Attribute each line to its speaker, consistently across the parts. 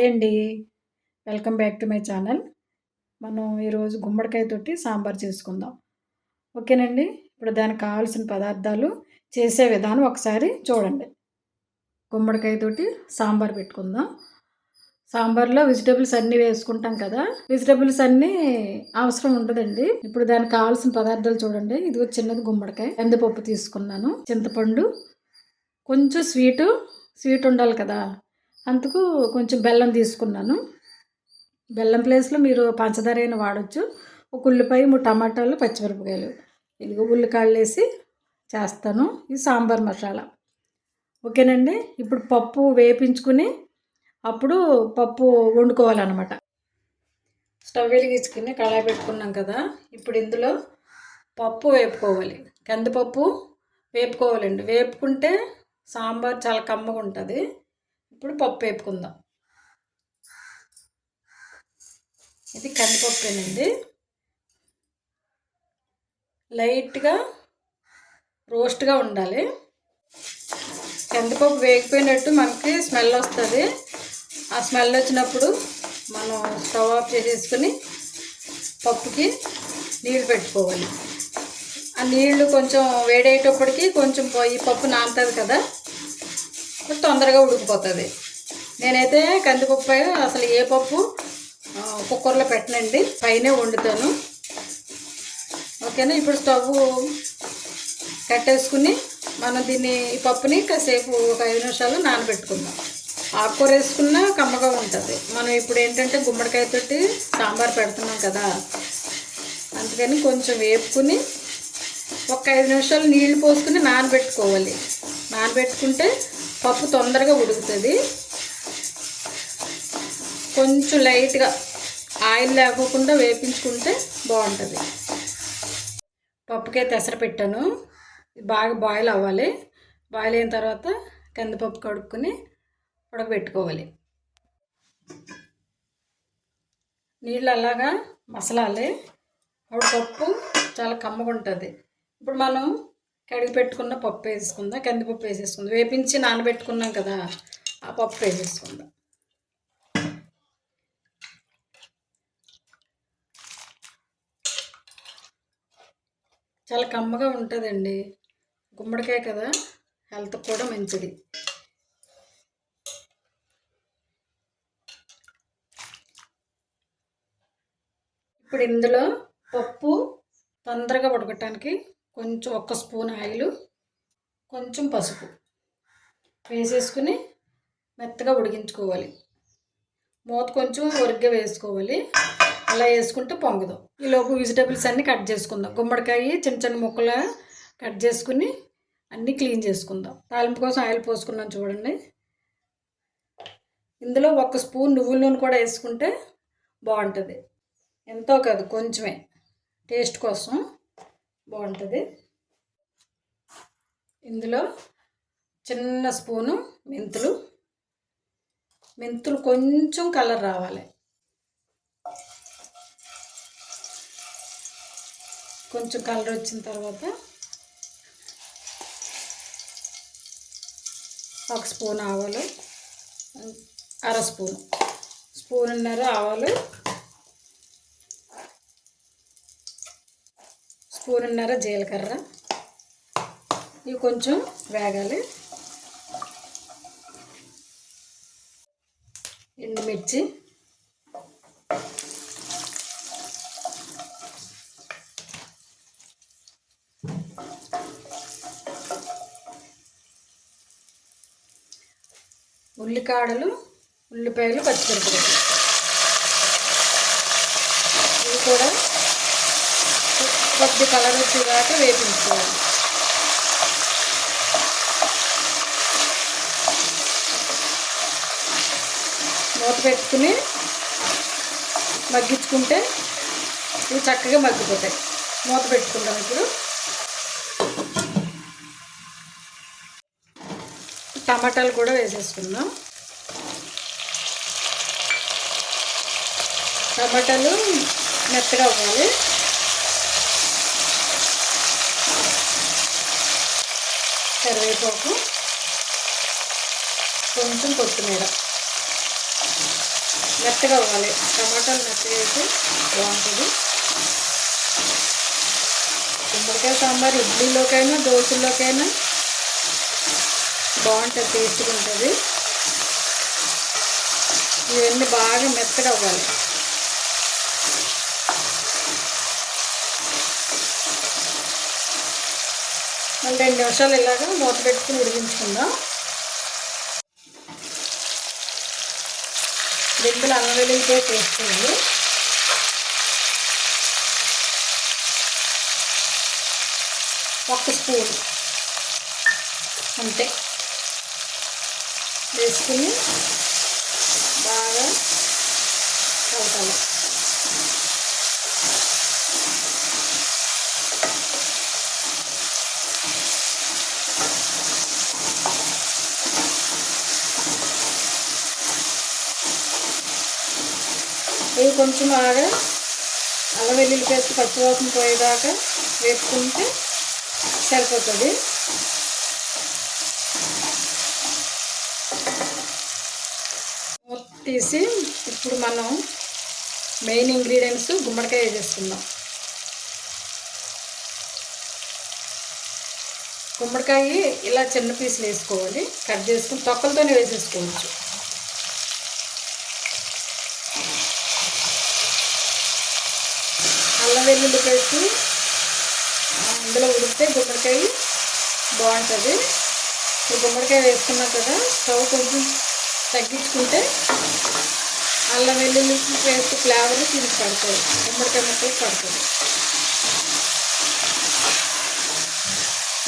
Speaker 1: అండి. Welcome back to my channel. మనం ఈరోజు గుమ్మడికాయతోటి సాంబార్ చేసుకుందాం. ఓకేనండి. ఇప్పుడు దానికి కావాల్సిన పదార్థాలు, చేసే విధానం ఒకసారి చూడండి. గుమ్మడికాయతోటి సాంబార్ పెట్టుకుందాం. సాంబార్లో వెజిటబుల్స్ అన్నీ వేసుకుంటాం కదా! వెజిటబుల్స్ అన్నీ అవసరం ఉండదండి. ఇప్పుడు దానికి కావాల్సిన పదార్థాలు చూడండి. ఇదిగో చిన్నది గుమ్మడికాయ, కందిపప్పు తీసుకున్నాను, చింతపండు, కొంచెం స్వీట్ ఉండాలి కదా! అందుకు కొంచెం బెల్లం తీసుకున్నాను. బెల్లం ప్లేస్లో మీరు పంచదార అయినా వాడచ్చు. ఒక ఉల్లిపాయ, 3 టమాటాలు, పచ్చిమిరపకాయలు, ఇదిగో ఉల్లికాడలు వేసి చేస్తాను. ఇది సాంబార్ మసాలా. ఓకేనండి. ఇప్పుడు పప్పు వేపించుకుని అప్పుడు పప్పు వండుకోవాలన్నమాట. స్టవ్ వెలిగించుకుని కళాయి పెట్టుకున్నాం కదా! ఇప్పుడు ఇందులో పప్పు వేపుకోవాలి. కందిపప్పు వేపుకోవాలండి. వేపుకుంటే సాంబార్ చాలా కమ్మగా ఉంటుంది. ఇప్పుడు పప్పు వేపుకుందాం. ఇది కందిపప్పేనండి. లైట్గా రోస్ట్గా ఉండాలి. కందిపప్పు వేగిపోయినట్టు మనకి స్మెల్ వస్తుంది. ఆ స్మెల్ వచ్చినప్పుడు మనం స్టవ్ ఆఫ్ చేసేసుకుని పప్పుకి నీళ్ళు పెట్టుకోవాలి. ఆ నీళ్లు కొంచెం వేడయ్యేటప్పటికి కొంచెం ఈ పప్పు నానుతుంది కదా, తొందరగా ఉడికిపోతుంది. నేనైతే కందిపప్పు అసలు ఏ పప్పు కుక్కర్లో పెట్టనండి, పైనే వండుతాను. ఓకేనా. ఇప్పుడు స్టవ్ కట్టేసుకుని మనం ఈ పప్పుని కాసేపు ఒక 5 నిమిషాలు నానబెట్టుకుందాం. ఆకుకూర వేసుకున్నా కమ్మగా ఉంటుంది. మనం ఇప్పుడు ఏంటంటే గుమ్మడికాయతోటి సాంబార్ పెడుతున్నాం కదా, అందుకని కొంచెం వేపుకుని ఒక 5 నిమిషాలు నీళ్లు పోసుకుని నానబెట్టుకోవాలి. నానబెట్టుకుంటే పప్పు తొందరగా ఉడుకుతుంది. కొంచెం లైట్గా ఆయిల్ లేకోకుండా వేపించుకుంటే బాగుంటుంది. పప్పుకైతే ఎసరు పెట్టాను. బాగా బాయిల్ అవ్వాలి. బాయిల్ అయిన తర్వాత కందిపప్పు కడుక్కుని ఉడకబెట్టుకోవాలి. నీళ్ళు అలాగా మసలాలి. అప్పుడు పప్పు చాలా కమ్మగా ఉంటుంది. ఇప్పుడు మనం కడిగి పెట్టుకున్న పప్పు వేసుకుందాం. కందిపప్పు వేసేసుకుందాం. వేపించి నానబెట్టుకున్నాం కదా, ఆ పప్పు వేసేసుకుందాం. చాలా కమ్మగా ఉంటుందండి. గుమ్మడికాయ కదా, హెల్త్కి కూడా మంచిది. ఇప్పుడు ఇందులో పప్పు తొందరగా ఉడకటానికి కొంచెం 1 స్పూన్ ఆయిల్, కొంచెం పసుపు వేసేసుకుని మెత్తగా ఉడికించుకోవాలి. మూత కొంచెం ఒరిగ్గా వేసుకోవాలి. అలా వేసుకుంటే పొంగదు. ఈలోపు వెజిటబుల్స్ అన్నీ కట్ చేసుకుందాం. గుమ్మడికాయ చిన్న చిన్న ముక్కలు కట్ చేసుకుని అన్నీ క్లీన్ చేసుకుందాం. తాలింపు కోసం ఆయిల్ పోసుకున్నాం చూడండి. ఇందులో 1 స్పూన్ నువ్వుల నూనె కూడా వేసుకుంటే బాగుంటుంది. ఎంతో కాదు, కొంచెమే, టేస్ట్ కోసం బాగుంటుంది. ఇందులో చిన్న స్పూను మెంతులు కొంచెం కలర్ రావాలి. కొంచెం కలర్ వచ్చిన తర్వాత 1 స్పూన్ ఆవాలు, 1/2 స్పూన్నర ఆవాలు, స్పూన్నర జీలకర్ర, ఇవి కొంచెం వేగాలి. ఎండుమిర్చి, ఉల్లికాడలు, ఉల్లిపాయలు, పచ్చిమిరపకాయలు, ఇవి కూడా కొద్ది కలర్ వచ్చేదాకా వేపించుకోవాలి. మూత పెట్టుకుని మగ్గించుకుంటే ఇవి చక్కగా మగ్గిపోతాయి. మూత పెట్టుకుందాం. ఇప్పుడు టమాటాలు కూడా వేసేసుకుందాం. టమాటాలు మెత్తగా అవ్వాలి. కరివేపాకు, కొంచెం కొత్తిమీర, మెత్తగా అవ్వాలి. టమాటాలు మెత్తగా అయితే బాగుంటుంది. గుమ్మడికాయ సాంబార్ ఇడ్లీలోకైనా దోశల్లోకైనా బాగుంటుంది, టేస్ట్గా ఉంటుంది. ఇవన్నీ బాగా మెత్తగా అవ్వాలి. మళ్ళీ 2 నిమిషాలు ఇలాగా మూత పెట్టుకుని ఉడికించుకుందాం. ఇందులో అల్లం వెల్లుల్లి పేస్ట్ వేసుకోండి. ఒక స్పూన్ అంతే వేసుకుని బాగా కలపాలి. ఇవి కొంచెం బాగా అల్లం వెల్లుల్లి పేస్ట్ పచ్చివాసన పోయేదాకా వేపుకుంటే సరిపోతుంది. తీసి ఇప్పుడు మనం మెయిన్ ఇంగ్రీడియంట్స్ గుమ్మడికాయ వేసేసుకుందాం. గుమ్మడికాయ ఇలా చిన్న పీసులు వేసుకోవాలి. కట్ చేసుకుని తొక్కలతోనే వేసేసుకోవచ్చు. అల్లం వెల్లుల్లి పేస్ట్ ఇందులో ఉడికితే గుమ్మడికాయ బాగుంటుంది. ఇప్పుడు గుమ్మడికాయ వేసుకున్నాం కదా, స్టవ్ కొంచెం తగ్గించుకుంటే అల్లం వెల్లుల్లి పేస్ట్ ఫ్లేవర్ దీనికి పడుతుంది, గుమ్మడికాయ ముక్కలు పడుతుంది.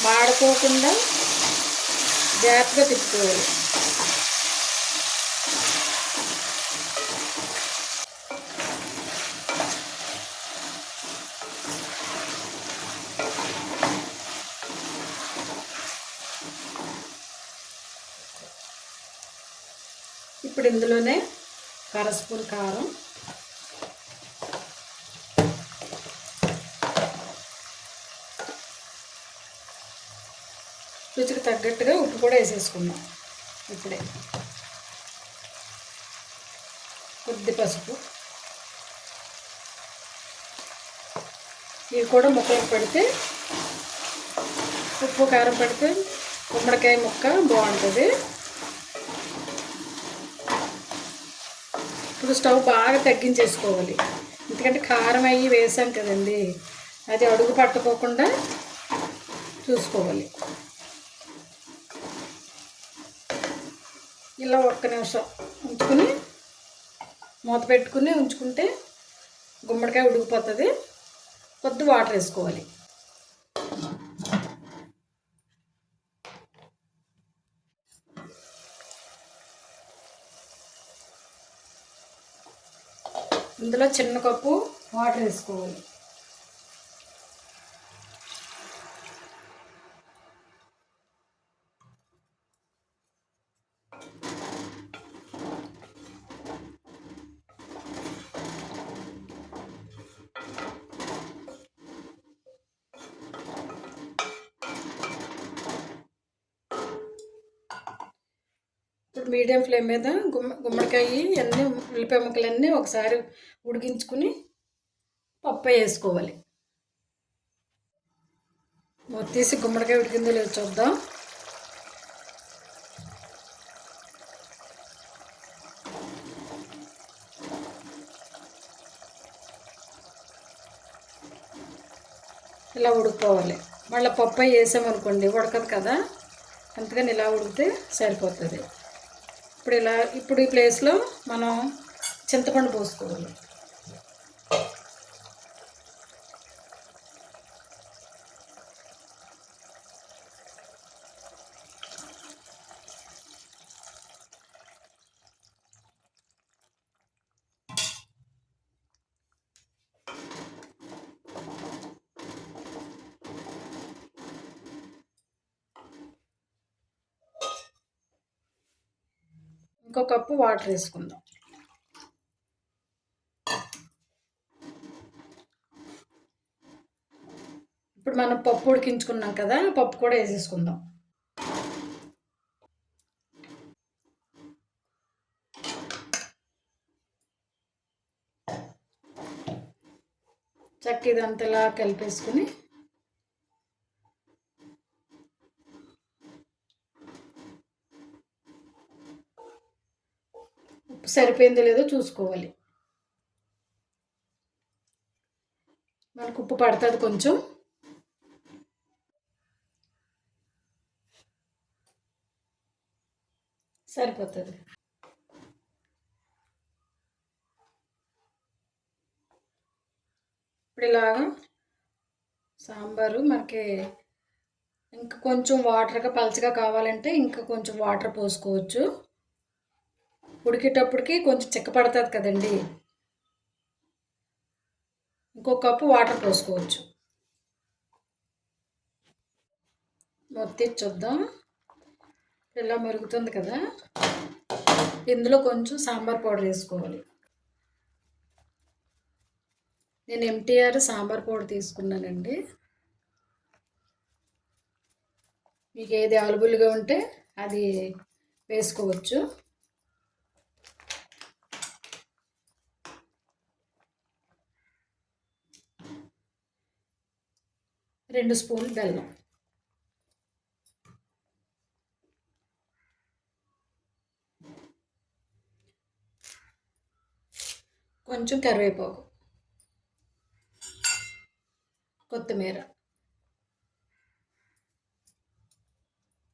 Speaker 1: మాడిపోకుండా జాగ్రత్తగా తిప్పుకోవాలి. ఇప్పుడు ఇందులోనే 1 స్పూన్ కారం, రుచికి తగ్గట్టుగా ఉప్పు కూడా వేసేసుకుందాం. ఇప్పుడే కొద్ది పసుపు, ఇవి కూడా ముక్కలకు పెడితే ఉప్పు కారం పెడితే గుమ్మడికాయ ముక్క బాగుంటుంది. ఇప్పుడు స్టవ్ బాగా తగ్గించేసుకోవాలి, ఎందుకంటే కారం అయ్యి వేసాం కదండి, అది అడుగు పట్టుకోకుండా చూసుకోవాలి. ఇలా 1 నిమిషం ఉంచుకుని మూత పెట్టుకుని ఉంచుకుంటే గుమ్మడికాయ ఉడికిపోతుంది. కొద్ది వాటర్ వేసుకోవాలి. ఇందులో చిన్న కప్పు వాటర్ వేసుకోవాలి. ఇప్పుడు మీడియం ఫ్లేమ్ మీద గుమ్మడికాయ అన్నీ ఉల్లిపాయ ముక్కలన్నీ ఒకసారి ఉడికించుకుని పప్పు వేసుకోవాలి. తీసి గుమ్మడికాయ ఉడికిందో లేదో చూద్దాం. ఇలా ఉడికిపోవాలి. మళ్ళీ పప్పు వేసామనుకోండి ఉడకదు కదా, అందుకని ఇలా ఉడికితే సరిపోతుంది. ఇప్పుడు ఈ ప్లేస్లో మనం చింతపండు పోసుకోవాలి. ఇంకో కప్పు వాటర్ వేసుకుందాం. ఇప్పుడు మనం పప్పు ఉడికించుకున్నాం కదా, పప్పు కూడా వేసేసుకుందాం. చక్క ఇదంతలా కలిపేసుకుని ఉప్పు సరిపోయిందో లేదో చూసుకోవాలి. మనకు ఉప్పు పడుతుంది కొంచెం. సరిపోతుంది. ఇప్పుడు ఇలాగా సాంబారు మనకి ఇంకా కొంచెం వాటర్గా పలచగా కావాలంటే ఇంకా కొంచెం వాటర్ పోసుకోవచ్చు. ఉడికేటప్పటికి కొంచెం చిక్కపడుతుంది కదండి, ఇంకొక కప్పు వాటర్ పోసుకోవచ్చు. మొత్తం చూద్దాం. ఇలా మరుగుతుంది కదా, ఇందులో కొంచెం సాంబార్ పౌడర్ వేసుకోవాలి. నేను ఎంటీఆర్ సాంబార్ పౌడర్ తీసుకున్నానండి. మీకు ఏది అవైలబుల్గా ఉంటే అది వేసుకోవచ్చు. రెండు స్పూన్లు బెల్లం, కొంచెం కరివేపాకు, కొత్తిమీర.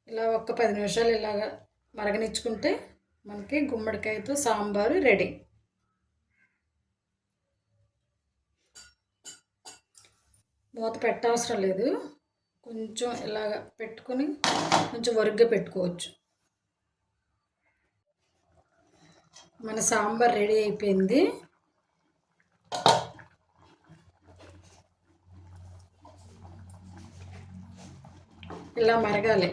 Speaker 1: ఇలా ఒక్క 10 నిమిషాలు ఇలాగ మరగనిచ్చుకుంటే మనకి గుమ్మడికాయతో సాంబారు రెడీ. మూత పెట్టవసరం లేదు, కొంచెం ఇలాగ పెట్టుకుని కొంచెం వరుగ్గా పెట్టుకోవచ్చు. మన సాంబార్ రెడీ అయిపోయింది. ఇలా మరగాలి.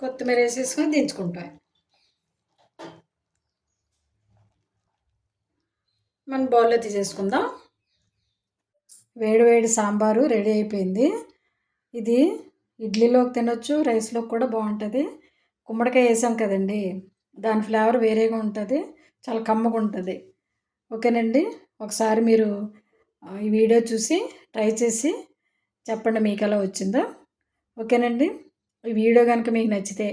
Speaker 1: కొత్తిమీర వేసేసుకొని దించుకుంటాం. మన బౌల్లో తీసేసుకుందాం. వేడి వేడి సాంబారు రెడీ అయిపోయింది. ఇది ఇడ్లీలోకి తినొచ్చు, రైస్లోకి కూడా బాగుంటుంది. గుమ్మడికాయ వేసాం కదండి, దాని ఫ్లేవర్ వేరేగా ఉంటుంది, చాలా కమ్మగా ఉంటుంది. ఓకేనండి, ఒకసారి మీరు ఈ వీడియో చూసి ట్రై చేసి చెప్పండి మీకు ఎలా వచ్చిందో. ఓకేనండి, ఈ వీడియో కనుక మీకు నచ్చితే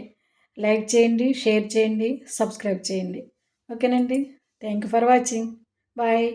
Speaker 1: లైక్ చేయండి, షేర్ చేయండి, సబ్స్క్రైబ్ చేయండి. ఓకేనండి, thank you for watching. Bye.